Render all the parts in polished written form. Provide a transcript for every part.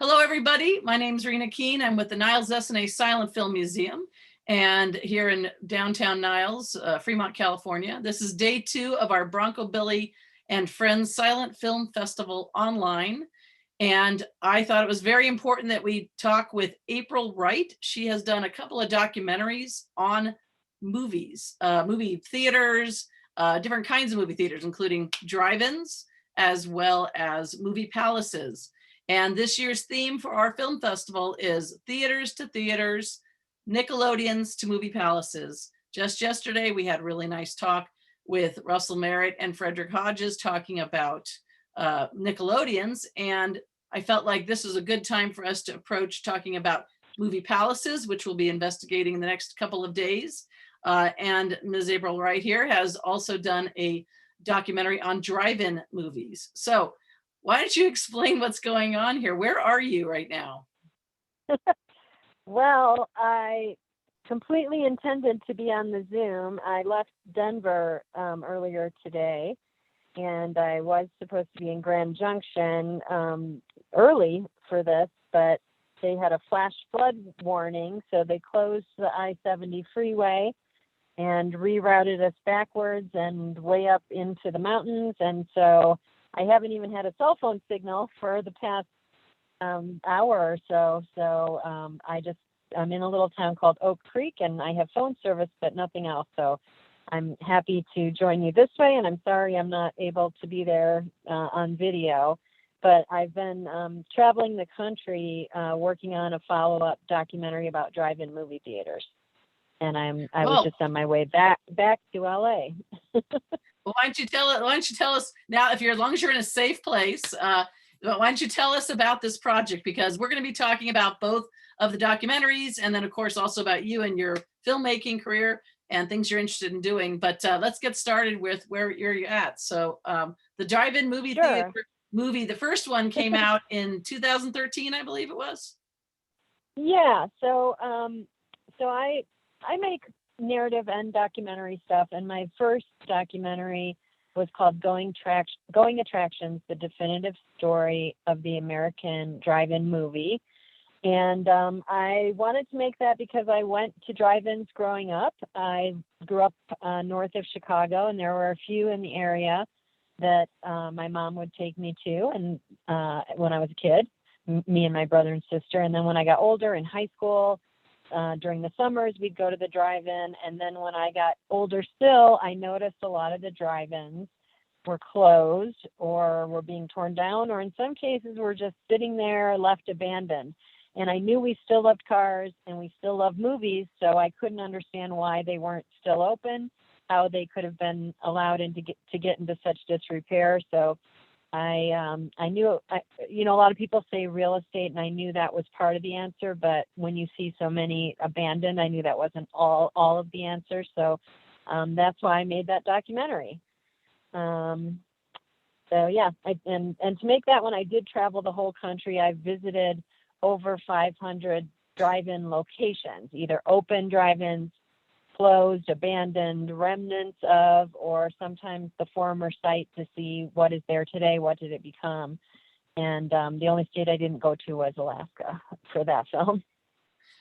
Hello, everybody. My name is Rena Kiehn. I'm with the Niles S&A Silent Film Museum and here in downtown Niles, Fremont, California. This is day 2 of our Bronco Billy and Friends Silent Film Festival online. And I thought it was very important that we talk with April Wright. She has done a couple of documentaries on movies, movie theaters, different kinds of movie theaters, including drive-ins, as well as movie palaces. And this year's theme for our film festival is theaters to theaters, Nickelodeons to movie palaces. Just yesterday, we had a really nice talk with Russell Merritt and Frederick Hodges talking about Nickelodeons. And I felt like this was a good time for us to approach talking about movie palaces, which we'll be investigating in the next couple of days. And Ms. April Wright here has also done a documentary on drive-in movies. So why don't you explain what's going on here? Where are you right now? Well, I completely intended to be on the Zoom. I left Denver earlier today, and I was supposed to be in Grand Junction early for this, but they had a flash flood warning, so they closed the I-70 freeway and rerouted us backwards and way up into the mountains, and so I haven't even had a cell phone signal for the past hour or so. So I'm in a little town called Oak Creek, and I have phone service, but nothing else. So I'm happy to join you this way, and I'm sorry I'm not able to be there on video. But I've been traveling the country working on a follow-up documentary about drive-in movie theaters, and I was just on my way back to LA. Well, why don't you tell us now, as long as you're in a safe place, why don't you tell us about this project? Because we're going to be talking about both of the documentaries and then, of course, also about you and your filmmaking career and things you're interested in doing. But let's get started with where you're at. So the drive-in movie theater movie, the first one came out in 2013, I believe it was. Yeah. So I make narrative and documentary stuff, and my first documentary was called Going Attractions: The Definitive Story of the American Drive-In Movie. And I wanted to make that because I went to drive-ins growing up. I grew up north of Chicago, and there were a few in the area that my mom would take me to, and when I was a kid, me and my brother and sister. And then when I got older in high school, during the summers, we'd go to the drive-in. And then when I got older still, I noticed a lot of the drive-ins were closed or were being torn down, or in some cases were just sitting there left abandoned. And I knew we still loved cars and we still loved movies, so I couldn't understand why they weren't still open, how they could have been allowed to get into such disrepair. So I knew, a lot of people say real estate, and I knew that was part of the answer, but when you see so many abandoned, I knew that wasn't all of the answer. So that's why I made that documentary. And to make that one, I did travel the whole country. I visited over 500 drive-in locations, either open drive-ins, closed, abandoned, remnants of, or sometimes the former site, to see what is there today, what did it become. And the only state I didn't go to was Alaska for that film.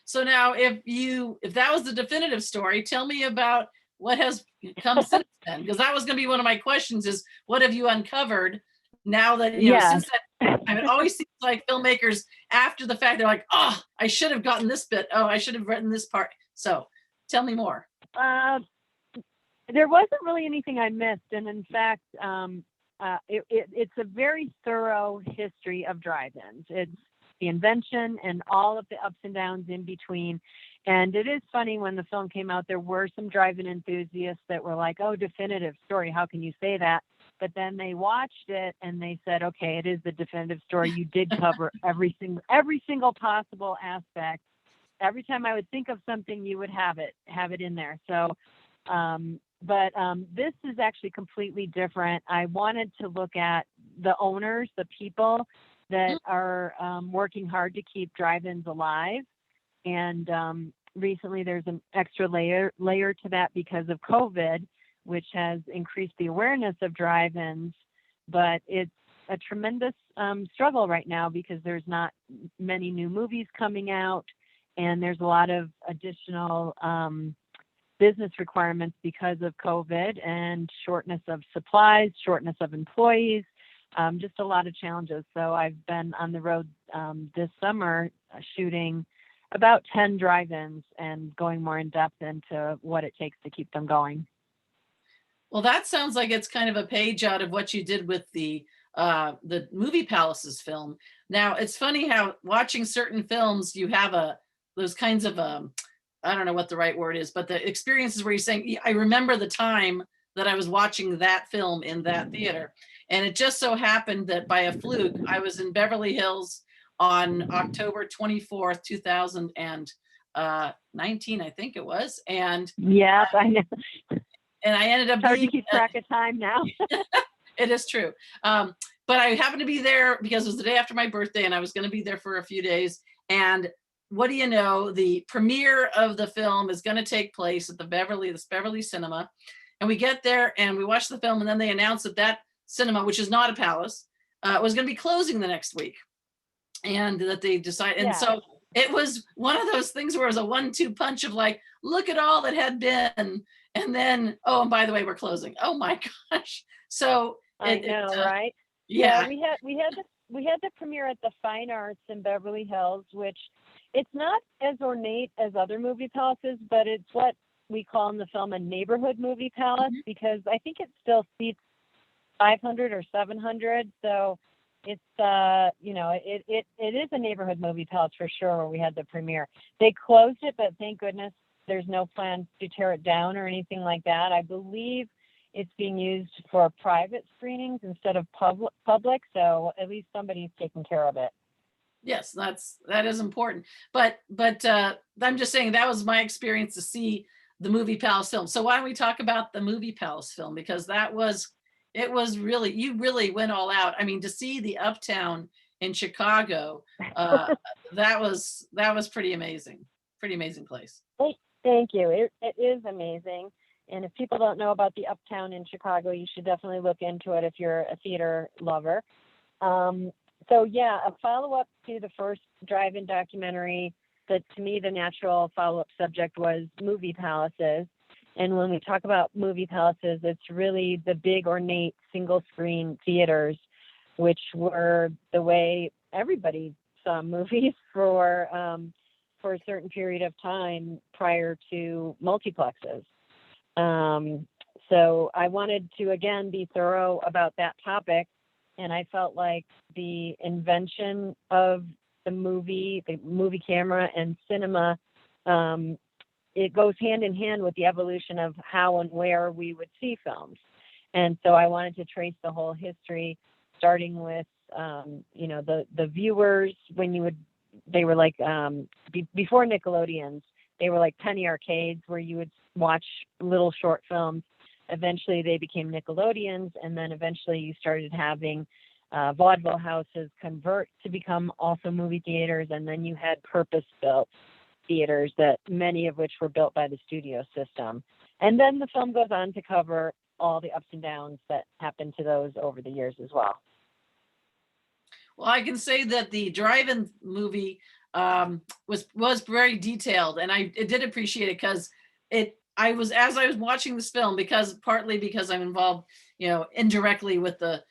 So now, if that was the definitive story, tell me about what has come since then, because that was going to be one of my questions: is what have you uncovered now that since that time? It always seems like filmmakers after the fact, they're like, oh, I should have gotten this bit, oh, I should have written this part. So tell me more. There wasn't really anything I missed, and in fact, it's a very thorough history of drive-ins. It's the invention and all of the ups and downs in between. And it is funny, when the film came out, there were some drive-in enthusiasts that were like, oh, definitive story, how can you say that? But then they watched it and they said, okay, it is the definitive story. You did cover every single possible aspect. Every time I would think of something, you would have it in there. So, but this is actually completely different. I wanted to look at the owners, the people that are working hard to keep drive-ins alive. And recently there's an extra layer to that because of COVID, which has increased the awareness of drive-ins. But it's a tremendous struggle right now because there's not many new movies coming out, and there's a lot of additional business requirements because of COVID and shortness of supplies, shortness of employees, just a lot of challenges. So I've been on the road this summer shooting about 10 drive-ins and going more in depth into what it takes to keep them going. Well, that sounds like it's kind of a page out of what you did with the Movie Palaces film. Now, it's funny how watching certain films, you have those kinds of I don't know what the right word is, but the experiences where you're saying, I remember the time that I was watching that film in that theater. And it just so happened that by a fluke, I was in Beverly Hills on October 24th, 2019, I think it was. And yeah, I know. And I ended up It's hard being, to keep track of time now. it is true. But I happened to be there because it was the day after my birthday and I was going to be there for a few days. And what do you know, the premiere of the film is going to take place at this Beverly Cinema. And we get there and we watch the film, and then they announce that cinema, which is not a palace, was going to be closing the next week. And that they decided, and so it was one of those things where it was a 1-2 punch of like, look at all that had been, and then, oh, and by the way, we're closing. Oh my gosh. So I know, right? Yeah. We had the premiere at the Fine Arts in Beverly Hills, which it's not as ornate as other movie palaces, but it's what we call in the film a neighborhood movie palace, because I think it still seats 500 or 700. So it's it is a neighborhood movie palace for sure, where we had the premiere. They closed it, but thank goodness there's no plan to tear it down or anything like that. I believe it's being used for private screenings instead of public, so at least somebody's taking care of it. Yes, that is important. But I'm just saying that was my experience to see the Movie Palace film. So why don't we talk about the Movie Palace film, because it was really, you really went all out. I mean, to see the Uptown in Chicago, that was pretty amazing place. Thank you. It is amazing. And if people don't know about the Uptown in Chicago, you should definitely look into it if you're a theater lover. So yeah, a follow-up to the first drive-in documentary, that to me the natural follow-up subject was movie palaces. And when we talk about movie palaces, it's really the big ornate single-screen theaters, which were the way everybody saw movies for a certain period of time prior to multiplexes. So I wanted to, again, be thorough about that topic. And I felt like the invention of the movie camera and cinema, it goes hand in hand with the evolution of how and where we would see films. And so I wanted to trace the whole history, starting with, the viewers, they were like, before Nickelodeons, they were like penny arcades where you would watch little short films. Eventually they became Nickelodeons, and then eventually you started having vaudeville houses convert to become also movie theaters, and then you had purpose-built theaters, that many of which were built by the studio system. And then the film goes on to cover all the ups and downs that happened to those over the years as well. Well, I can say that the drive-in movie was very detailed, and I did appreciate it because as I was watching this film, partly because I'm involved, indirectly with the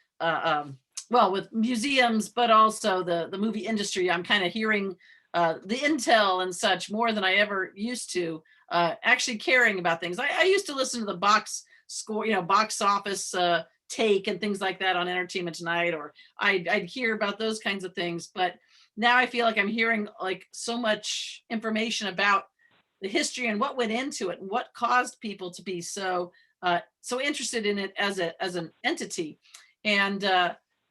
with museums, but also the movie industry. I'm kind of hearing the intel and such more than I ever used to, actually caring about things. I used to listen to the box score, box office take and things like that on Entertainment Tonight, or I'd hear about those kinds of things. But now I feel like I'm hearing like so much information about the history and what went into it and what caused people to be so interested in it as an entity. And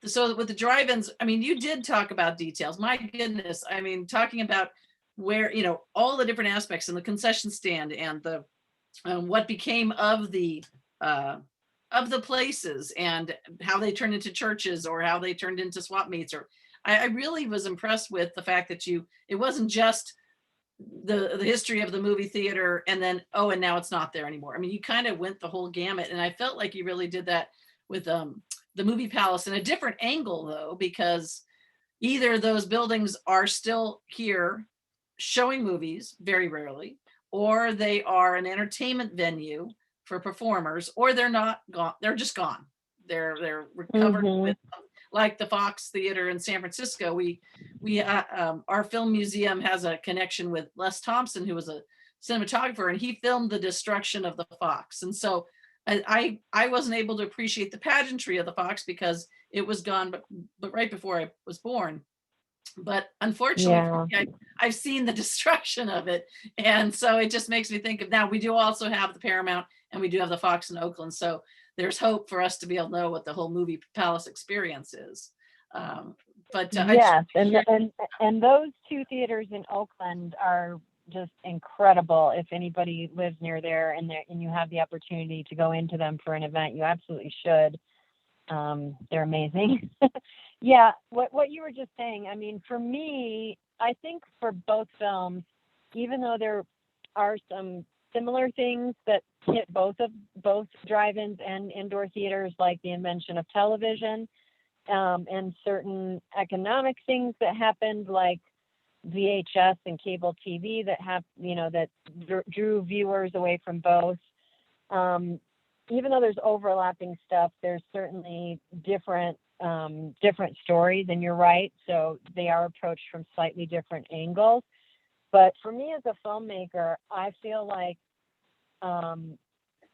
so with the drive-ins, I mean, you did talk about details. My goodness, I mean, talking about where, all the different aspects and the concession stand and the what became of the places and how they turned into churches or how they turned into swap meets. Or I really was impressed with the fact that it wasn't just the history of the movie theater and then, and now it's not there anymore. I mean, you kind of went the whole gamut, and I felt like you really did that with the movie palace in a different angle though, because either those buildings are still here showing movies very rarely, or they are an entertainment venue for performers, or they're not gone, they're just gone. They're recovered Mm-hmm. with, like the Fox Theater in San Francisco. Our film museum has a connection with Les Thompson, who was a cinematographer, and he filmed the destruction of the Fox. And so I wasn't able to appreciate the pageantry of the Fox because it was gone, but right before I was born. But unfortunately, Yeah. I've seen the destruction of it, and so it just makes me think of, now we do also have the Paramount, and we do have the Fox in Oakland. So there's hope for us to be able to know what the whole movie palace experience is. But I just Yes, and those two theaters in Oakland are just incredible. If anybody lives near there and you have the opportunity to go into them for an event, you absolutely should. They're amazing. Yeah, what you were just saying, I mean, for me, I think for both films, even though there are some similar things that hit both drive-ins and indoor theaters, like the invention of television, and certain economic things that happened, like VHS and cable TV that drew viewers away from both. Even though there's overlapping stuff, there's certainly different stories, and you're right. So they are approached from slightly different angles. But for me as a filmmaker, I feel like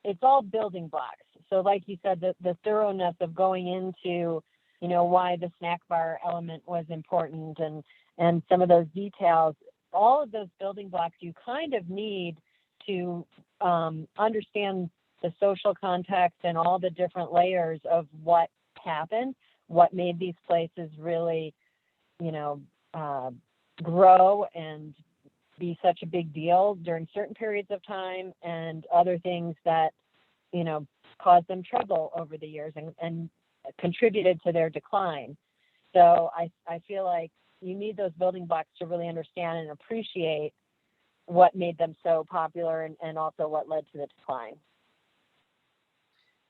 it's all building blocks. So like you said, the thoroughness of going into, why the snack bar element was important and some of those details, all of those building blocks you kind of need to understand the social context and all the different layers of what happened, what made these places really, grow and be such a big deal during certain periods of time, and other things that, caused them trouble over the years and contributed to their decline. So I feel like you need those building blocks to really understand and appreciate what made them so popular and also what led to the decline.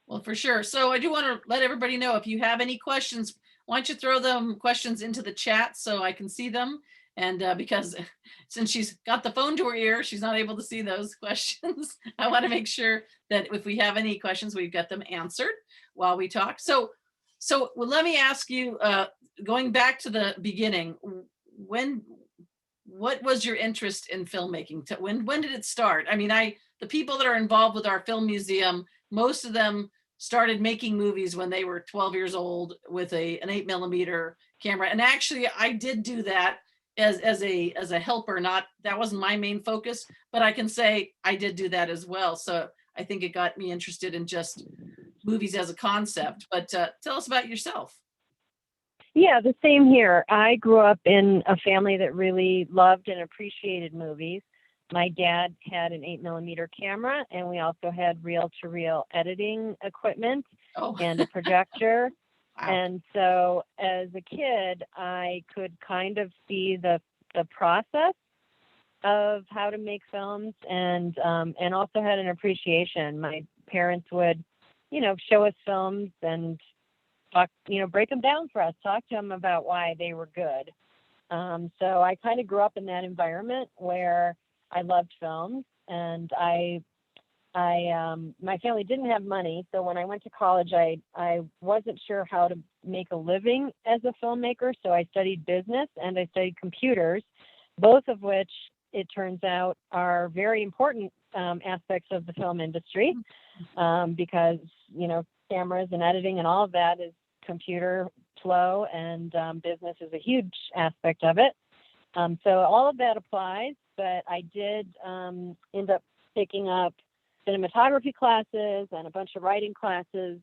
Well, for sure. So I do want to let everybody know, if you have any questions, why don't you throw them questions into the chat so I can see them? And because since she's got the phone to her ear, she's not able to see those questions. I want to make sure that if we have any questions, we've got them answered while we talk. So well, let me ask you, going back to the beginning, what was your interest in filmmaking? When did it start? I mean, the people that are involved with our film museum, most of them started making movies when they were 12 years old with an 8mm camera. And actually, I did do that as a helper. That wasn't my main focus, but I can say I did do that as well. So I think it got me interested in just movies as a concept. But tell us about yourself. Yeah, the same here. I grew up in a family that really loved and appreciated movies. My dad had an 8mm camera, and we also had reel-to-reel editing equipment and a projector. Wow. And so as a kid, I could kind of see the process of how to make films, and also had an appreciation. My parents would, show us films and talk, break them down for us, talk to them about why they were good. So I kind of grew up in that environment where I loved films, and my family didn't have money. So when I went to college, I wasn't sure how to make a living as a filmmaker. So I studied business and I studied computers, both of which it turns out are very important aspects of the film industry, because, cameras and editing and all of that is computer flow, and business is a huge aspect of it. So all of that applies, but I did end up picking up cinematography classes and a bunch of writing classes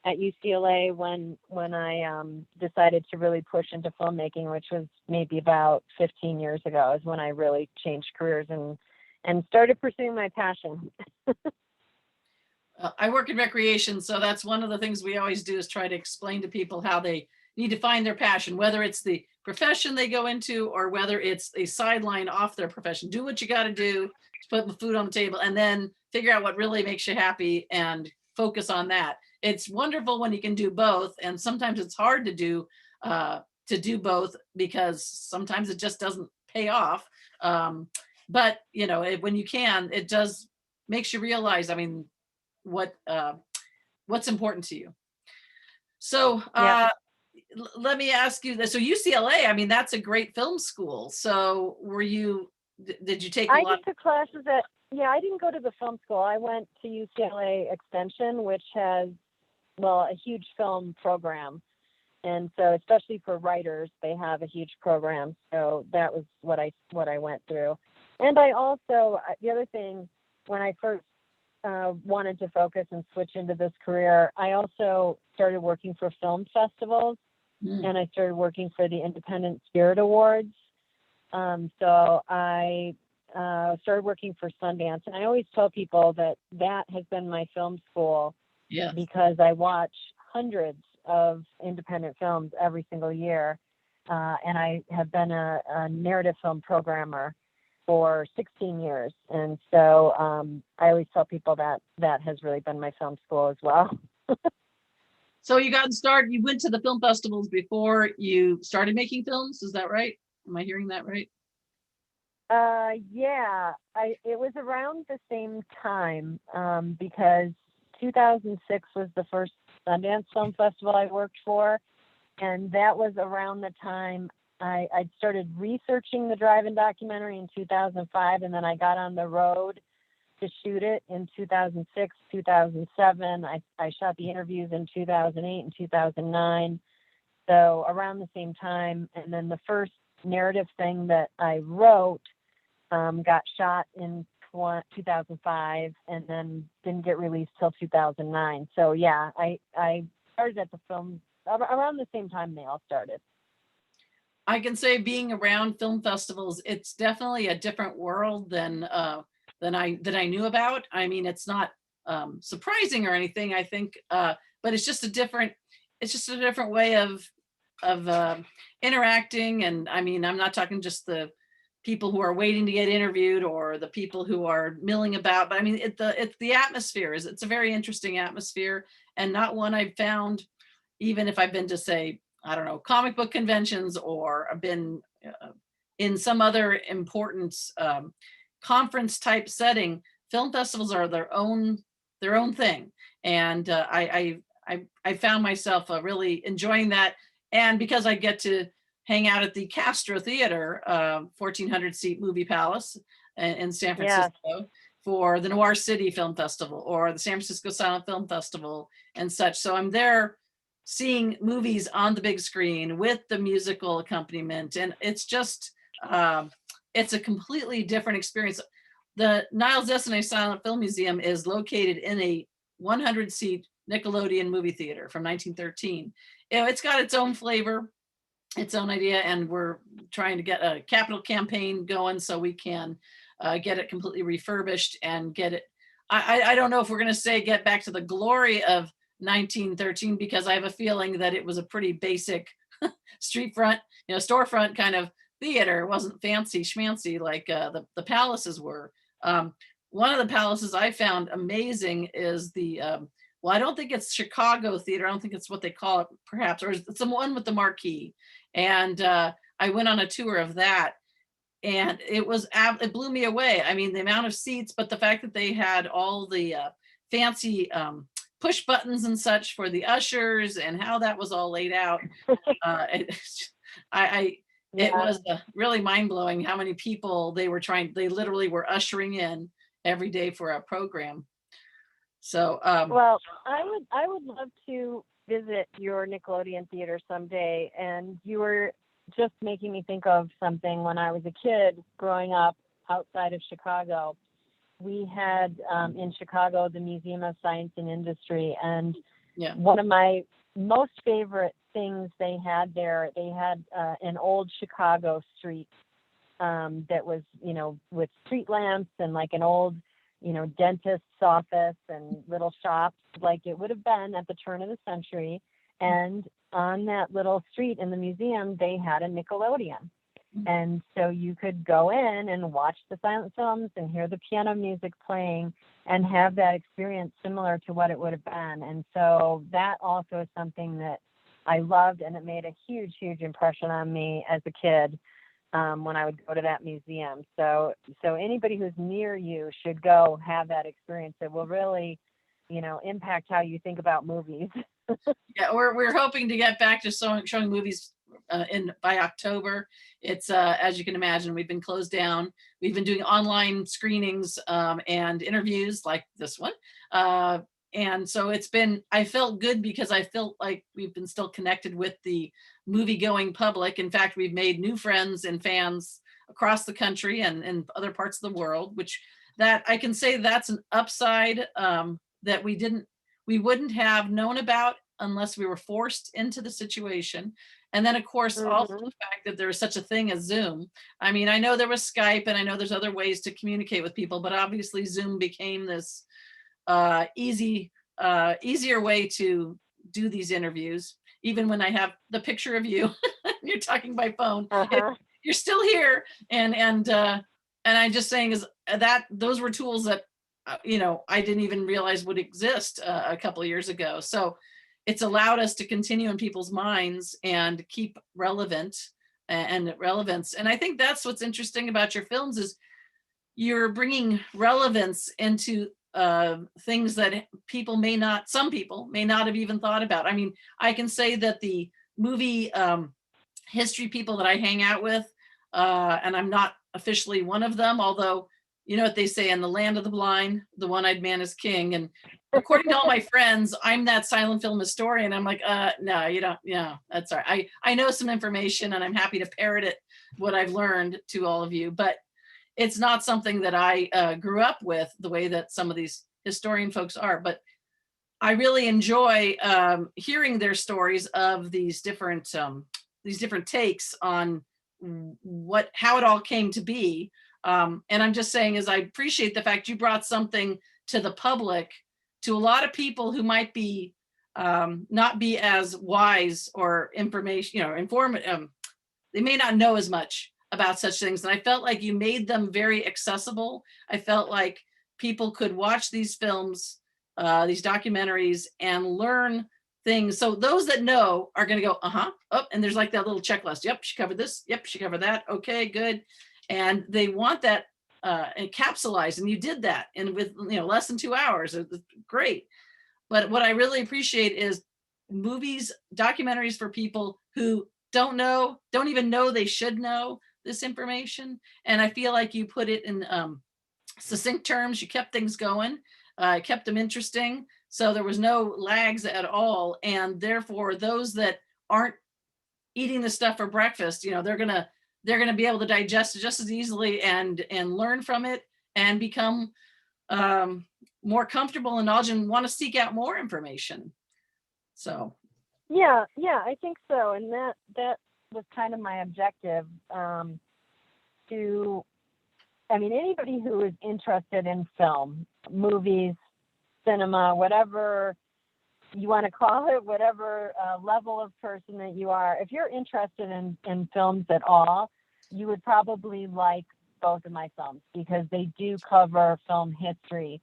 at UCLA when I decided to really push into filmmaking, which was maybe about 15 years ago, is when I really changed careers and started pursuing my passion. I work in recreation, so that's one of the things we always do, is try to explain to people how they need to find their passion, whether it's the profession they go into or whether it's a sideline off their profession. Do what you got to do to put the food on the table, and then figure out what really makes you happy and focus on that. It's wonderful when you can do both, and sometimes it's hard to do both because sometimes it just doesn't pay off. But you know, when you can, it does makes you realize, I mean, what what's important to you. So Yeah. let me ask you this. So UCLA, I mean, that's a great film school. So were you, did you take a I lot? just took classes at, yeah, I didn't go to the film school. I went to UCLA Extension, which has, well, a huge film program. And so, especially for writers, they have a huge program. So that was what I went through. And I also, the other thing, when I first wanted to focus and switch into this career, I also started working for film festivals, and I started working for the Independent Spirit Awards. So I started working for Sundance, and I always tell people that that has been my film school, Yeah. because I watch hundreds of independent films every single year, and I have been a narrative film programmer for 16 years, and so I always tell people that that has really been my film school as well. So you got started, you went to the film festivals before you started making films, is that right? Am I hearing that right? Yeah, it was around the same time, because 2006 was the first Sundance Film Festival I worked for, and that was around the time I started researching the drive-in documentary in 2005, and then I got on the road to shoot it in 2006, 2007. I shot the interviews in 2008 and 2009, so around the same time. And then the first narrative thing that I wrote got shot in 2005, and then didn't get released till 2009. So yeah, I started at the film around the same time they all started. I can say being around film festivals, it's definitely a different world than I knew about. I mean, it's not surprising or anything, I think, but it's just a different way of interacting. And I mean, I'm not talking just the people who are waiting to get interviewed or the people who are milling about, but I mean, it's the atmosphere is, it's a very interesting atmosphere, and not one I've found, even if I've been to, say, I don't know, comic book conventions, or I've been in some other important conference type setting. Film festivals are their own thing, and I found myself really enjoying that. And because I get to hang out at the Castro Theater, 1,400 seat movie palace in San Yeah. Francisco, for the Noir City Film Festival or the San Francisco Silent Film Festival and such. So I'm there seeing movies on the big screen with the musical accompaniment, and it's just it's a completely different experience. The Niles Silent Film Museum is located in a 100 seat Nickelodeon movie theater from 1913. You know, it's got its own flavor, its own idea, and we're trying to get a capital campaign going so we can get it completely refurbished and get it. I don't know if we're going to say get back to the glory of 1913, because I have a feeling that it was a pretty basic street front, you know, storefront kind of theater. It wasn't fancy schmancy like the palaces were. One of the palaces I found amazing is the well, I don't think it's Chicago Theater. I don't think it's what they call it, perhaps, or it's the one with the marquee. And I went on a tour of that, and it blew me away. I mean, the amount of seats, but the fact that they had all the fancy push buttons and such for the ushers, and how that was all laid out. It, I it Yeah. was really mind blowing how many people they literally were ushering in every day for a program. So Well, I would love to visit your Nickelodeon theater someday. And you were just making me think of something. When I was a kid growing up outside of Chicago, we had in Chicago the Museum of Science and Industry, and yeah, one of my most favorite things they had there, they had an old Chicago street that was, you know, with street lamps and like an old, you know, dentist's office and little shops like it would have been at the turn of the century. And on that little street in the museum, they had a Nickelodeon. And so you could go in and watch the silent films and hear the piano music playing and have that experience similar to what it would have been. And so that also is something that I loved, and it made a huge, huge impression on me as a kid when I would go to that museum. So anybody who's near you should go have that experience. It will really, impact how you think about movies. Yeah, we're hoping to get back to showing movies by October. It's as you can imagine, we've been closed down. We've been doing online screenings and interviews like this one. And so I felt good because I felt like we've been still connected with the movie going public. In fact, we've made new friends and fans across the country and other parts of the world, which that I can say that's an upside that we wouldn't have known about unless we were forced into the situation. And then, of course, also the fact that there is such a thing as Zoom. I mean, I know there was Skype, and I know there's other ways to communicate with people, but obviously Zoom became this easier way to do these interviews. Even when I have the picture of you, you're talking by phone, you're still here. And I'm just saying is that those were tools that I didn't even realize would exist a couple of years ago. So it's allowed us to continue in people's minds and keep relevance. And I think that's what's interesting about your films is you're bringing relevance into things that some people may not have even thought about. I mean, I can say that the movie history people that I hang out with, and I'm not officially one of them, although you know what they say, in the land of the blind, the one-eyed man is king. And according to all my friends, I'm that silent film historian. I'm like, no, you don't. Yeah, that's all right. I know some information, and I'm happy to parrot it, what I've learned, to all of you. But it's not something that I grew up with the way that some of these historian folks are. But I really enjoy hearing their stories of these different takes on how it all came to be. And I'm just saying, I appreciate the fact you brought something to the public, to a lot of people who might be not be as wise or informative. They may not know as much about such things. And I felt like you made them very accessible. I felt like people could watch these films, these documentaries, and learn things. So those that know are going to go, and there's like that little checklist. Yep, she covered this. Yep, she covered that. Okay, good. And they want that encapsulized, and you did that, and with less than 2 hours. It's great. But what I really appreciate is documentaries for people who don't even know they should know this information. And I feel like you put it in succinct terms. You kept things going, kept them interesting. So there was no lags at all. And therefore, those that aren't eating the stuff for breakfast, they're gonna be able to digest it just as easily and learn from it and become more comfortable in knowledge and want to seek out more information. So yeah, I think so. And that was kind of my objective, anybody who is interested in film, movies, cinema, whatever you want to call it, whatever level of person that you are, if you're interested in films at all, you would probably like both of my films because they do cover film history.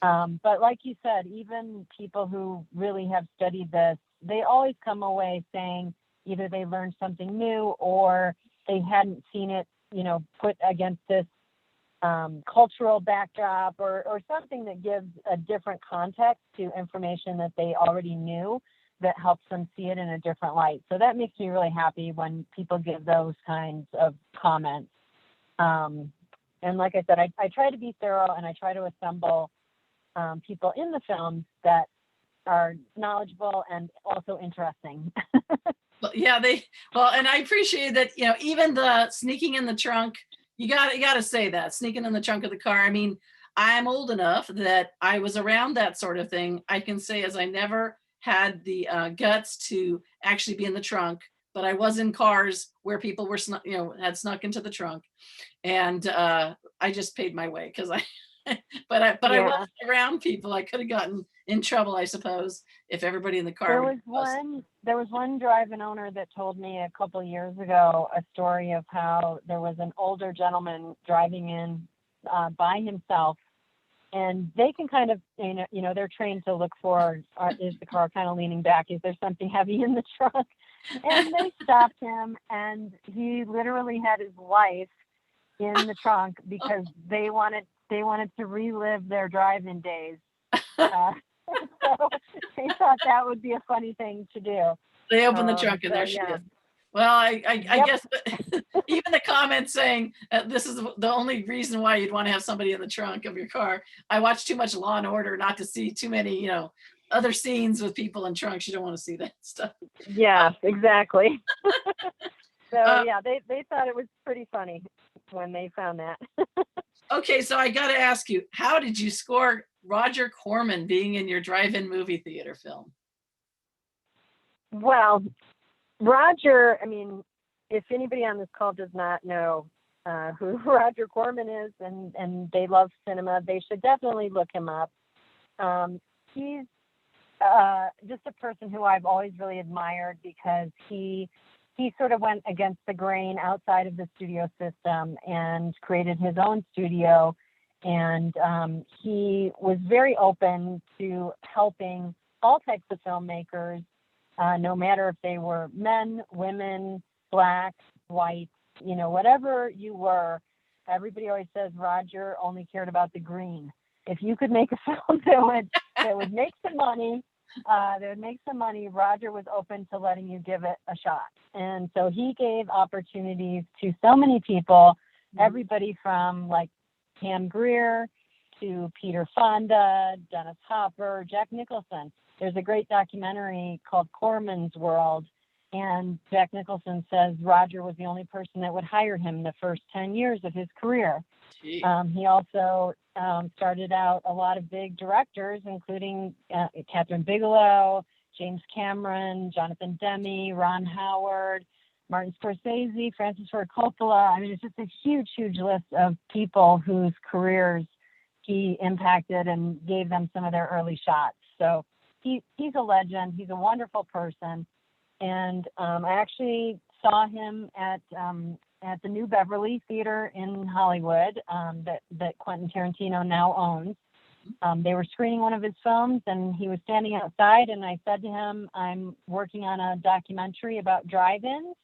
But like you said, even people who really have studied this, they always come away saying either they learned something new or they hadn't seen it, put against this cultural backdrop or something that gives a different context to information that they already knew that helps them see it in a different light. So that makes me really happy when people give those kinds of comments. And like I said, I try to be thorough, and I try to assemble people in the films that are knowledgeable and also interesting. Well, yeah, and I appreciate that, even the sneaking in the trunk, you got to say that, sneaking in the trunk of the car. I mean, I'm old enough that I was around that sort of thing. I can say as I never had the guts to actually be in the trunk, but I was in cars where people were had snuck into the trunk, and I just paid my way because But I Yeah. wasn't around people. I could have gotten in trouble, I suppose, if everybody in the car There would was one drive-in owner that told me a couple years ago a story of how there was an older gentleman driving in by himself, and they can kind of, they're trained to look for, is the car kind of leaning back? Is there something heavy in the trunk? And they stopped him, and he literally had his wife in the trunk because they wanted to relive their drive-in days. So they thought that would be a funny thing to do. They opened the trunk and there she yeah. is. Well, I Yep. guess even the comment saying this is the only reason why you'd want to have somebody in the trunk of your car. I watch too much Law and Order not to see too many, other scenes with people in trunks. You don't want to see that stuff. Yeah, exactly. So Uh, yeah, they thought it was pretty funny when they found that. okay, so I got to ask you, how did you score Roger Corman being in your drive-in movie theater film? Well, Roger, I mean, if anybody on this call does not know who Roger Corman is and they love cinema, they should definitely look him up. He's just a person who I've always really admired because he sort of went against the grain outside of the studio system and created his own studio. And he was very open to helping all types of filmmakers, no matter if they were men, women, black, white, whatever you were. Everybody always says Roger only cared about the green. If you could make a film that would make some money, Roger was open to letting you give it a shot. And so he gave opportunities to so many people, everybody from like Pam Grier to Peter Fonda, Dennis Hopper, Jack Nicholson. There's a great documentary called Corman's World, and Jack Nicholson says Roger was the only person that would hire him the first 10 years of his career. He also started out a lot of big directors, including Catherine Bigelow, James Cameron, Jonathan Demme, Ron Howard, Martin Scorsese, Francis Ford Coppola. I mean, it's just a huge, huge list of people whose careers he impacted and gave them some of their early shots. So he's a legend. He's a wonderful person. And I actually saw him at the New Beverly Theater in Hollywood that Quentin Tarantino now owns. They were screening one of his films, and he was standing outside, and I said to him, I'm working on a documentary about drive-ins.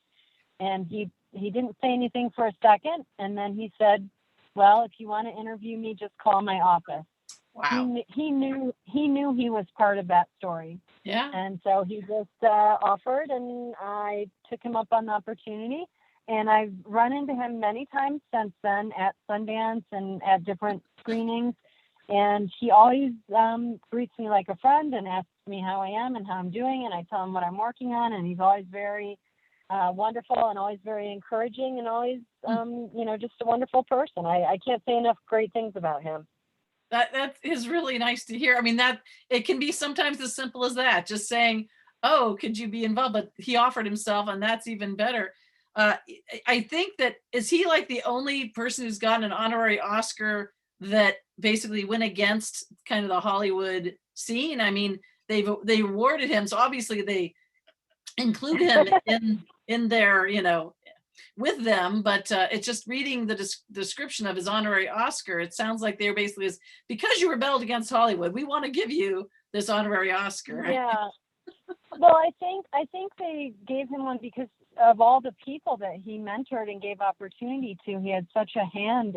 And he didn't say anything for a second, and then he said, well, if you want to interview me, just call my office. Wow. He knew he was part of that story. Yeah. And so he just offered, and I took him up on the opportunity. And I've run into him many times since then at Sundance and at different screenings. And he always greets me like a friend and asks me how I am and how I'm doing. And I tell him what I'm working on. And he's always very wonderful and always very encouraging and always, just a wonderful person. I can't say enough great things about him. That is really nice to hear. I mean, that it can be sometimes as simple as that, just saying, oh, could you be involved? But he offered himself, and that's even better. I think that, is he like the only person who's gotten an honorary Oscar that basically went against kind of the Hollywood scene? I mean, they awarded him, so obviously they include him in their, with them, but it's just reading the description of his honorary Oscar. It sounds like they're basically, because you rebelled against Hollywood, we want to give you this honorary Oscar. Yeah. Well, I think they gave him one because of all the people that he mentored and gave opportunity to. He had such a hand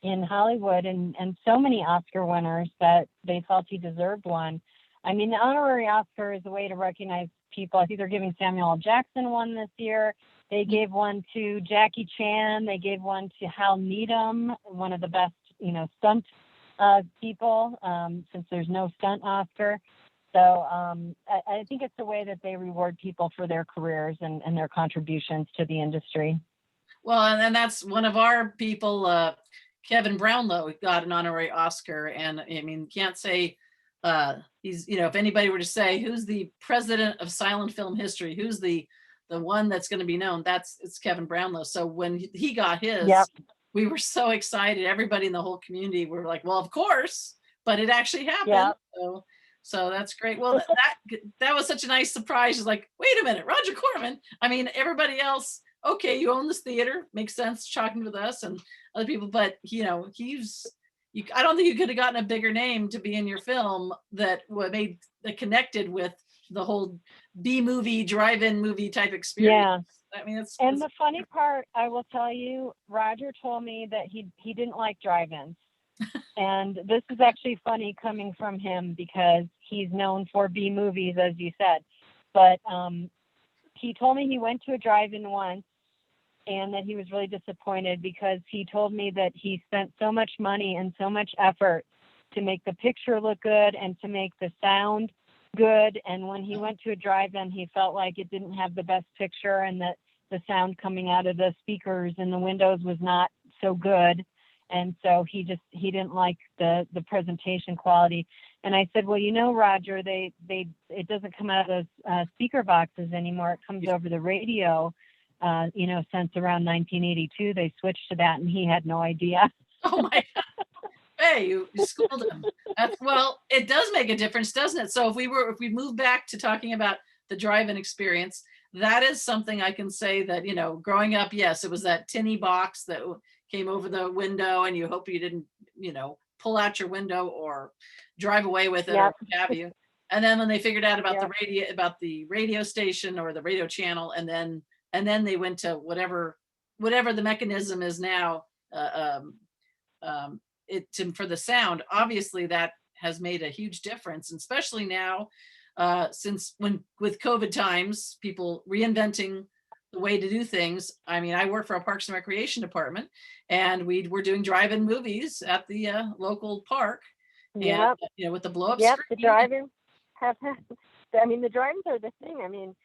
in Hollywood and so many Oscar winners that they felt he deserved one. I mean, the honorary Oscar is a way to recognize people. I think they're giving Samuel L. Jackson one this year. They gave one to Jackie Chan. They gave one to Hal Needham, one of the best, stunt people, since there's no stunt Oscar. So I think it's a way that they reward people for their careers and their contributions to the industry. Well, and that's one of our people, Kevin Brownlow, got an honorary Oscar. And I mean, can't say he's, if anybody were to say, who's the president of silent film history, who's the one that's going to be known, it's Kevin Brownlow. So when he got his, Yep. we were so excited. Everybody in the whole community were like, well, of course, but it actually happened. Yeah. So that's great. Well, that was such a nice surprise. It's like, wait a minute, Roger Corman. I mean, everybody else, okay, you own this theater, makes sense, talking with us and other people, but I don't think you could have gotten a bigger name to be in your film that connected with the whole B movie, drive-in movie type experience. Yeah. I mean, it's The funny part, I will tell you, Roger told me that he didn't like drive-ins. And this is actually funny coming from him because he's known for B movies, as you said. But he told me he went to a drive-in once and that he was really disappointed because he told me that he spent so much money and so much effort to make the picture look good and to make the sound good. And when he went to a drive-in, he felt like it didn't have the best picture and that the sound coming out of the speakers and the windows was not so good. And so he didn't like the presentation quality. And I said, well, Roger, it doesn't come out of those speaker boxes anymore. It comes over the radio. Since around 1982, they switched to that, and he had no idea. Oh my God. Hey, you schooled him. Well, it does make a difference, doesn't it? So if we move back to talking about the drive-in experience, that is something I can say that, growing up, yes, it was that tinny box that came over the window and you hope you didn't, pull out your window or drive away with it or what have you. And then when they figured out about the radio station or the radio channel, and then they went to whatever the mechanism is now, for the sound, obviously that has made a huge difference, and especially now, since with COVID times, people reinventing the way to do things. I mean, I work for a Parks and Recreation department, and we're doing drive-in movies at the local park. Yeah. And, with the blow-up screen. The drive-ins the drive-ins are the thing. I mean,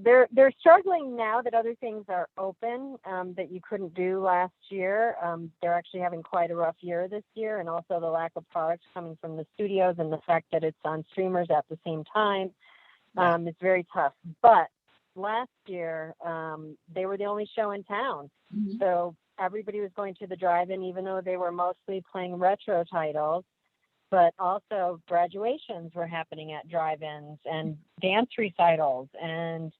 they're struggling now that other things are open that you couldn't do last year. They're actually having quite a rough year this year, and also the lack of products coming from the studios and the fact that it's on streamers at the same time. It's very tough. But last year, they were the only show in town. Mm-hmm. So everybody was going to the drive-in, even though they were mostly playing retro titles. But also graduations were happening at drive-ins, and dance recitals and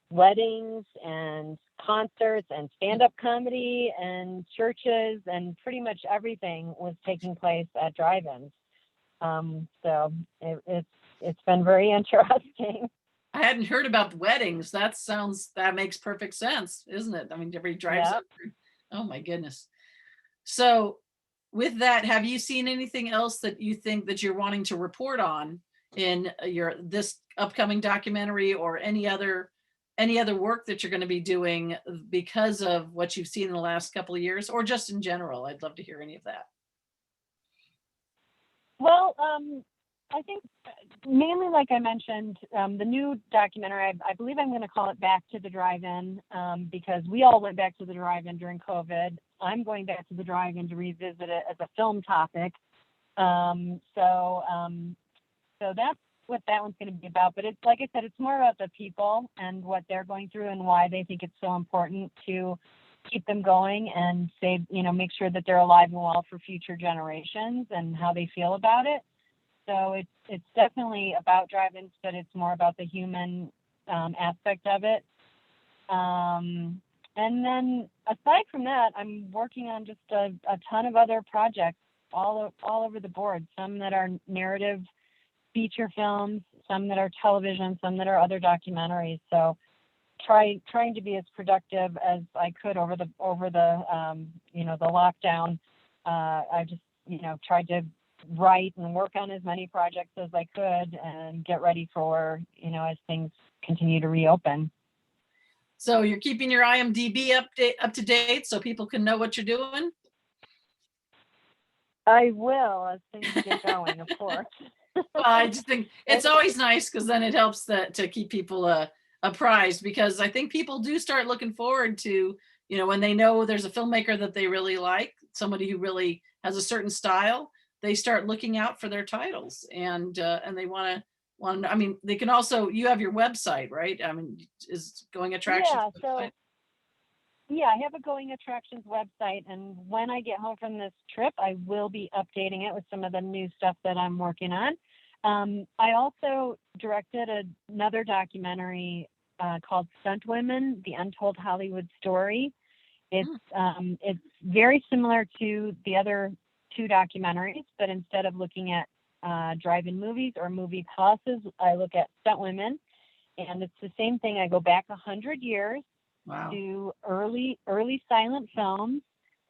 weddings and concerts and stand-up comedy and churches, and pretty much everything was taking place at drive-ins. So it's been very interesting. I hadn't heard about weddings. That makes perfect sense, isn't it? I mean, everybody drives up. Oh my goodness. So with that, have you seen anything else that you think that you're wanting to report on in this upcoming documentary, or any other work that you're going to be doing because of what you've seen in the last couple of years, or just in general? I'd love to hear any of that. Well, I think mainly, like I mentioned, the new documentary, I believe I'm going to call it Back to the Drive-In, because we all went back to the drive-in during COVID. I'm going back to the drive-in to revisit it as a film topic. So that's what that one's going to be about. But it's, like I said, it's more about the people and what they're going through and why they think it's so important to keep them going and make sure that they're alive and well for future generations, and how they feel about it. So it's definitely about drive-ins, but it's more about the human aspect of it. And then aside from that, I'm working on just a ton of other projects all over the board. Some that are narrative feature films, some that are television, some that are other documentaries. So trying to be as productive as I could over the lockdown. I just tried to write and work on as many projects as I could and get ready for as things continue to reopen. So you're keeping your IMDb up to date so people can know what you're doing? I will, as things get going, of course. Well, I just think it's always nice, because then it helps to keep people apprised, because I think people do start looking forward to, when they know there's a filmmaker that they really like, somebody who really has a certain style, they start looking out for their titles, and they want to. I mean, they can also. You have your website, right? I mean, is Going Attractions? Yeah. Yeah, I have a Going Attractions website, and when I get home from this trip, I will be updating it with some of the new stuff that I'm working on. I also directed another documentary called Stunt Women: The Untold Hollywood Story. It's very similar to the other two documentaries, but instead of looking at drive-in movies or movie palaces, I look at stunt women, and it's the same thing. I go back 100 years Wow. to early silent films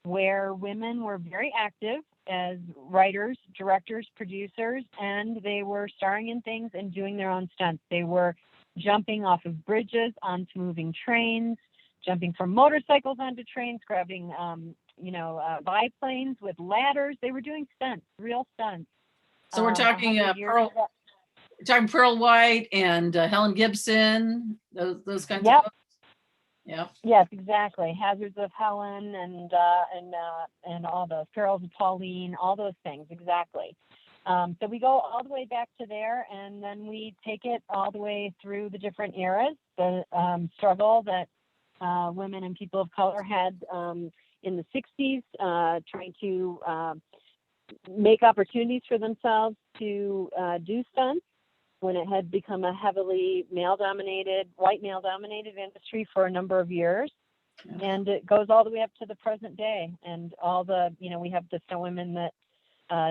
where women were very active as writers, directors, producers, and they were starring in things and doing their own stunts. They were jumping off of bridges onto moving trains, jumping from motorcycles onto trains, grabbing biplanes with ladders. They were doing stunts, real stunts. So we're talking 100 years Pearl, ago. talking Pearl White and Helen Gibson, those kinds of Yep. folks. Yeah. Yes, exactly. Hazards of Helen and all those Perils of Pauline, all those things, exactly. So we go all the way back to there, and then we take it all the way through the different eras, the struggle that women and people of color had in the 60s, trying to make opportunities for themselves to do stunts when it had become a heavily white male-dominated industry for a number of years. Yeah. And it goes all the way up to the present day. And all the, we have the stunt woman that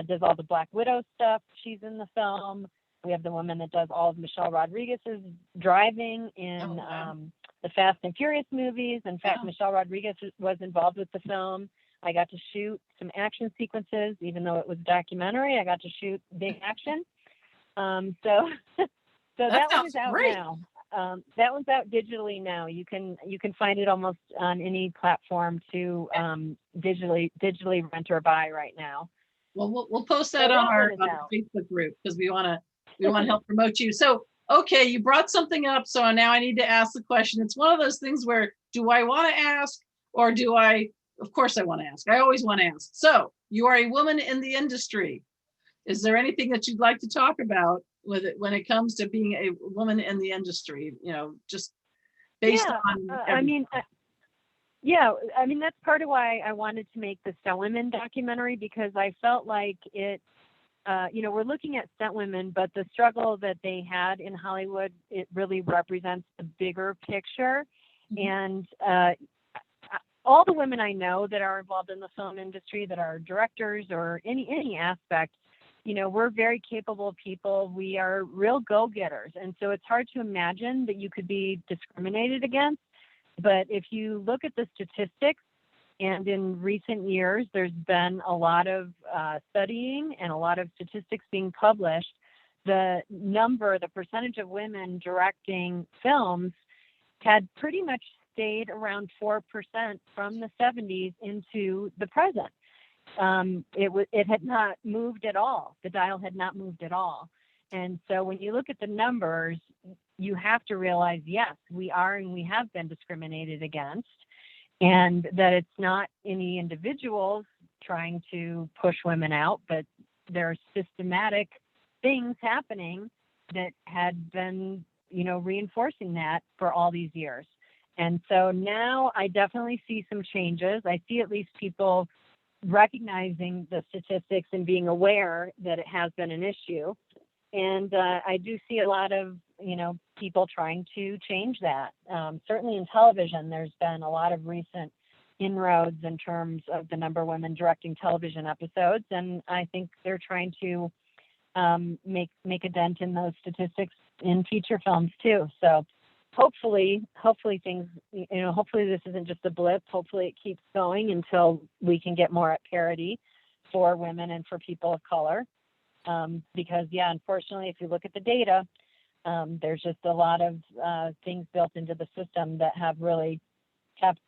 does all the Black Widow stuff. She's in the film. We have the woman that does all of Michelle Rodriguez's driving in the Fast and Furious movies. In fact, Michelle Rodriguez was involved with the film. I got to shoot some action sequences, even though it was a documentary. I got to shoot big action. So that one is out great. now. That one's out digitally now. You can find it almost on any platform to digitally rent or buy right now. Well, we'll post that on our Facebook group because we want to help promote you. So, okay, you brought something up. So now I need to ask the question. It's one of those things where, do I want to ask or do I? Of course I want to ask. I always want to ask. So you are a woman in the industry. Is there anything that you'd like to talk about with it when it comes to being a woman in the industry? Just based on. That's part of why I wanted to make the Stunt Women documentary, because I felt like it. We're looking at stunt women, but the struggle that they had in Hollywood, it really represents the bigger picture. And all the women I know that are involved in the film industry, that are directors or any aspect, we're very capable people. We are real go-getters. And so it's hard to imagine that you could be discriminated against. But if you look at the statistics, and in recent years, there's been a lot of studying and a lot of statistics being published, the percentage of women directing films had pretty much stayed around 4% from the 70s into the present. It had not moved at all. The dial had not moved at all. And so when you look at the numbers, you have to realize, yes, we are and we have been discriminated against, and that it's not any individuals trying to push women out, but there are systematic things happening that had been, reinforcing that for all these years. And so now I definitely see some changes. I see at least people recognizing the statistics and being aware that it has been an issue. And I do see a lot of, people trying to change that. Certainly in television, there's been a lot of recent inroads in terms of the number of women directing television episodes. And I think they're trying to make a dent in those statistics in feature films too. So hopefully things, hopefully this isn't just a blip. Hopefully it keeps going until we can get more at parity for women and for people of color. Because unfortunately, if you look at the data, there's just a lot of things built into the system that have really kept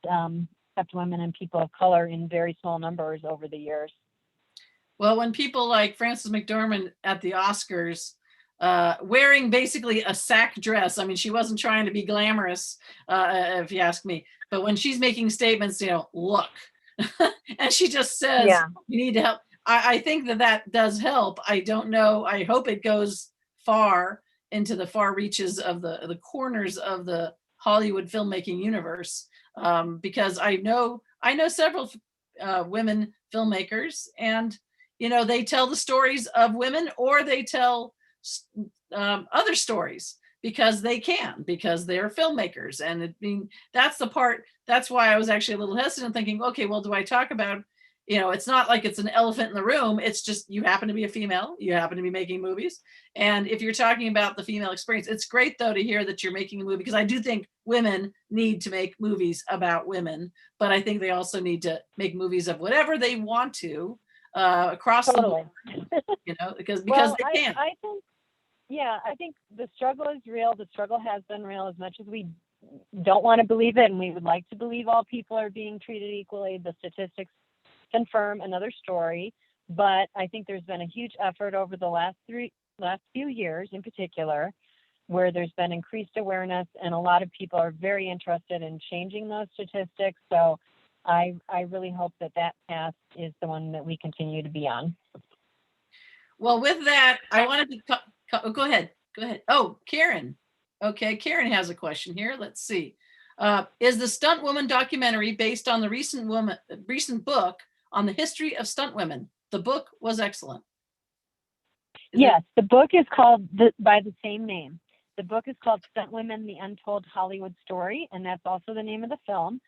women and people of color in very small numbers over the years. Well, when people like Frances McDormand at the Oscars, wearing basically a sack dress, I mean, she wasn't trying to be glamorous, if you ask me, but when she's making statements, look, and she just says, you need to help. I think that does help. I don't know. I hope it goes far into the far reaches of the corners of the Hollywood filmmaking universe, because I know several women filmmakers, and they tell the stories of women, or they tell other stories because they're filmmakers. And that's why I was actually a little hesitant, thinking, okay, well, do I talk about, it's not like it's an elephant in the room. It's just, you happen to be a female, you happen to be making movies. And if you're talking about the female experience, it's great though to hear that you're making a movie, because I do think women need to make movies about women, but I think they also need to make movies of whatever they want to, across the board, because well, they can. I think the struggle is real. The struggle has been real, as much as we don't want to believe it, and we would like to believe all people are being treated equally. The statistics confirm another story, but I think there's been a huge effort over the last few years in particular, where there's been increased awareness, and a lot of people are very interested in changing those statistics. So I really hope that path is the one that we continue to be on. Well, with that, I wanted to go ahead. Oh, Karen. Okay, Karen has a question here. Let's see. Is the Stunt Woman documentary based on the recent book on the history of stunt women? The book was excellent. Yes, the book is called by the same name. The book is called Stunt Women: The Untold Hollywood Story, and that's also the name of the film.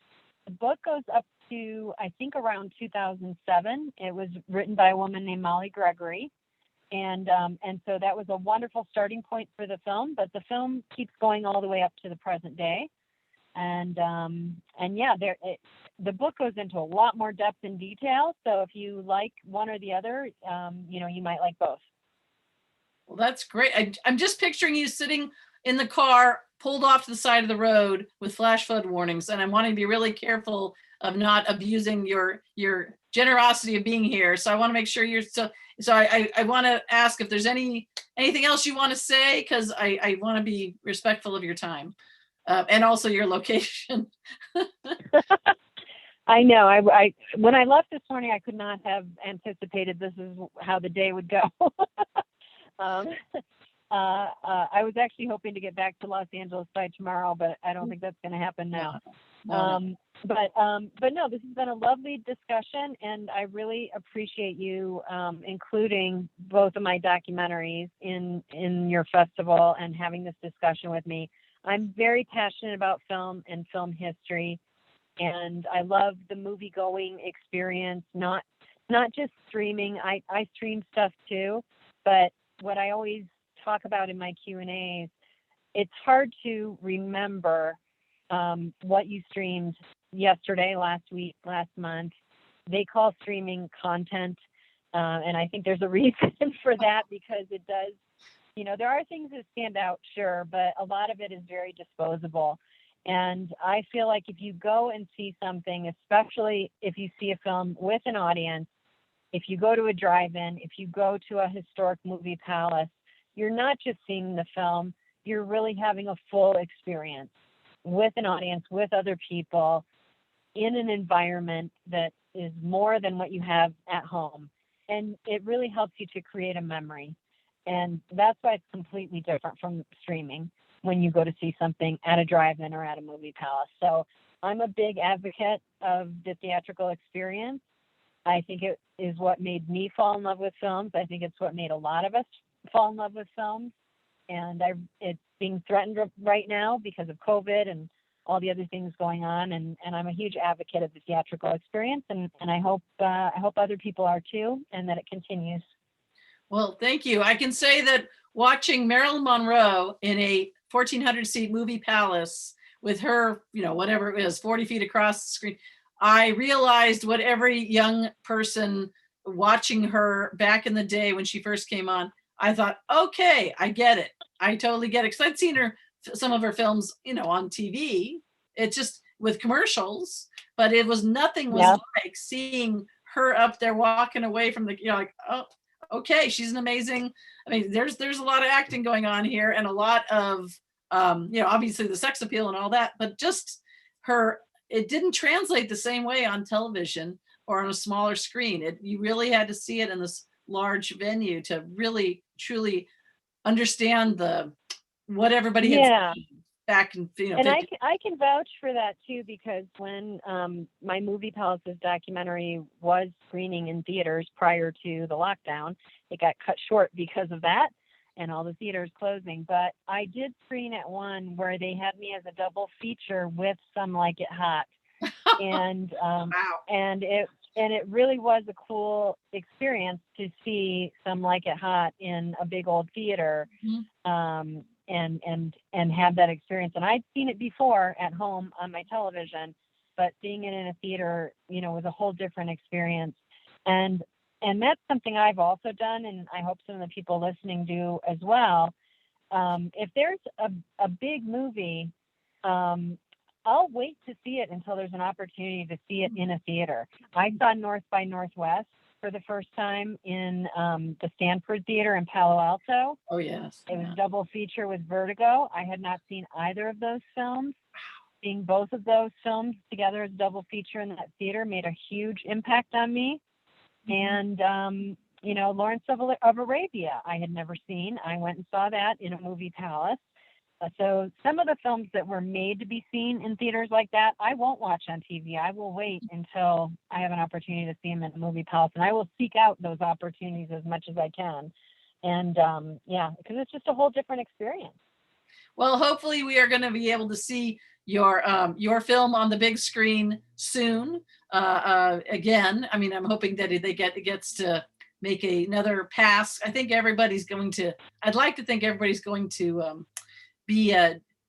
The book goes up to, I think, around 2007. It was written by a woman named Molly Gregory. And so that was a wonderful starting point for the film, but the film keeps going all the way up to the present day. And yeah, the book goes into a lot more depth and detail. So if you like one or the other, you might like both. Well, that's great. I'm just picturing you sitting in the car, pulled off to the side of the road with flash flood warnings, and I'm wanting to be really careful of not abusing your generosity of being here. So I want to make sure you're so I want to ask if there's anything else you want to say, because I want to be respectful of your time, and also your location. I know. I when I left this morning, I could not have anticipated this is how the day would go. I was actually hoping to get back to Los Angeles by tomorrow, but I don't think that's going to happen now. No. But no, this has been a lovely discussion, and I really appreciate you including both of my documentaries in your festival and having this discussion with me. I'm very passionate about film and film history, and I love the movie-going experience, not just streaming. I stream stuff too, but what I always talk about in my Q&As, it's hard to remember what you streamed yesterday, last week, last month. They call streaming content, and I think there's a reason for that, because it does, there are things that stand out, sure, but a lot of it is very disposable. And I feel like if you go and see something, especially if you see a film with an audience, if you go to a drive-in, if you go to a historic movie palace, you're not just seeing the film, you're really having a full experience with an audience, with other people, in an environment that is more than what you have at home. And it really helps you to create a memory. And that's why it's completely different from streaming when you go to see something at a drive-in or at a movie palace. So I'm a big advocate of the theatrical experience. I think it is what made me fall in love with films. I think it's what made a lot of us fall in love with films. And it's being threatened right now because of COVID and all the other things going on. And I'm a huge advocate of the theatrical experience. And I hope other people are too, and that it continues. Well, thank you. I can say that watching Marilyn Monroe in a 1,400 seat movie palace with her, whatever it is, 40 feet across the screen, I realized what every young person watching her back in the day when she first came on, I thought, okay, I get it. I totally get it. Because I'd seen some of her films, on TV. It's just with commercials, but it was nothing was like seeing her up there walking away from the, like, oh, okay, she's an amazing. I mean, there's a lot of acting going on here, and a lot of, obviously the sex appeal and all that, but just her, it didn't translate the same way on television or on a smaller screen. You really had to see it in this large venue to really, truly understand what everybody had seen. back in, you know, And 50. I can vouch for that too, because when my Movie Palaces documentary was screening in theaters prior to the lockdown, it got cut short because of that and all the theaters closing. But I did screen at one where they had me as a double feature with Some Like It Hot, and Wow. it really was a cool experience to see Some Like It Hot in a big old theater. Mhm. And have that experience. And I'd seen it before at home on my television, but seeing it in a theater, was a whole different experience. And that's something I've also done, and I hope some of the people listening do as well. If there's a big movie, I'll wait to see it until there's an opportunity to see it in a theater. I saw North by Northwest for the first time in the Stanford Theater in Palo Alto. Oh, yes. It was a double feature with Vertigo. I had not seen either of those films. Seeing both of those films together as a double feature in that theater made a huge impact on me. And, Lawrence of Arabia, I had never seen. I went and saw that in a movie palace. So some of the films that were made to be seen in theaters like that, I won't watch on TV. I will wait until I have an opportunity to see them in a movie palace, and I will seek out those opportunities as much as I can. And because it's just a whole different experience. Well, hopefully we are going to be able to see your film on the big screen soon. Again, I mean, I'm hoping that it gets to make another pass. I'd like to think everybody's going to be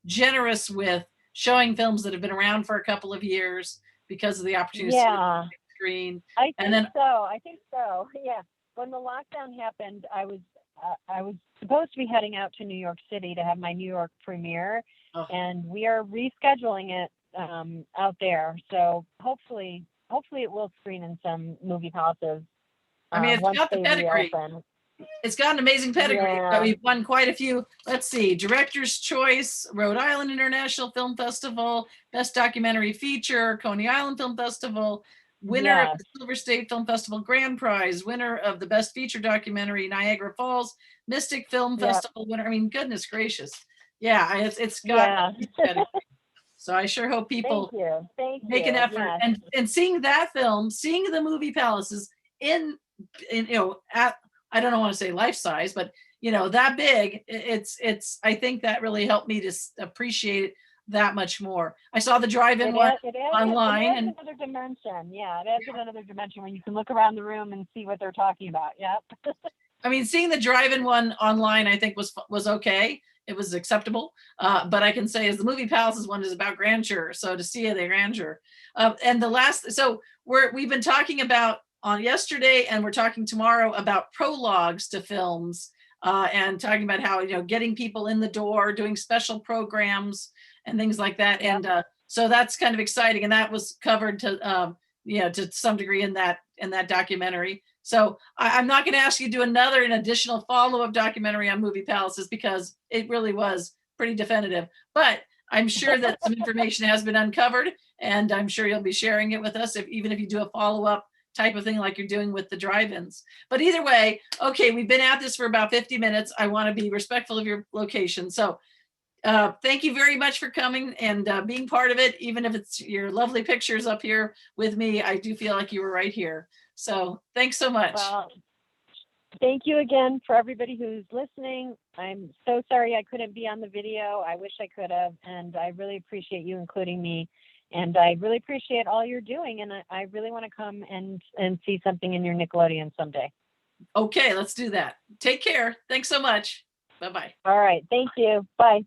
generous with showing films that have been around for a couple of years because of the opportunity to see them on the big screen. I think so. Yeah. When the lockdown happened, I was supposed to be heading out to New York City to have my New York premiere, and we are rescheduling it out there. So hopefully it will screen in some movie palaces. I mean, it's got the pedigree. Reopen. It's got an amazing pedigree. Yeah. We've won quite a few. Let's see, Director's Choice, Rhode Island International Film Festival, Best Documentary Feature, Coney Island Film Festival, winner of the Silver State Film Festival Grand Prize, winner of the Best Feature Documentary, Niagara Falls, Mystic Film Festival winner. I mean, goodness gracious. Yeah, it's got pedigree. So I sure hope people make an effort. Yes. And seeing that film, seeing the movie palaces in I don't want to say life size, but that big, it's I think that really helped me to appreciate it that much more. I saw the drive-in one online. It adds another dimension. Yeah, it adds another dimension when you can look around the room and see what they're talking about. Yep. I mean, seeing the drive-in one online, I think was okay. It was acceptable. But I can say as the movie palaces one is about grandeur. So to see the grandeur. And the last, so we've been talking about on yesterday, and we're talking tomorrow about prologues to films, and talking about how, getting people in the door, doing special programs and things like that. Yeah. And so that's kind of exciting. And that was covered to some degree in that documentary. So I'm not going to ask you to do an additional follow-up documentary on movie palaces because it really was pretty definitive, but I'm sure that some information has been uncovered, and I'm sure you'll be sharing it with us even if you do a follow-up type of thing like you're doing with the drive-ins. But either way, okay, we've been at this for about 50 minutes. I want to be respectful of your location. So thank you very much for coming and being part of it. Even if it's your lovely pictures up here with me, I do feel like you were right here. So thanks so much. Well, thank you again for everybody who's listening. I'm so sorry I couldn't be on the video. I wish I could have, and I really appreciate you including me. And I really appreciate all you're doing. And I really want to come and see something in your Nickelodeon someday. Okay, let's do that. Take care. Thanks so much. Bye-bye. All right. Thank you. Bye.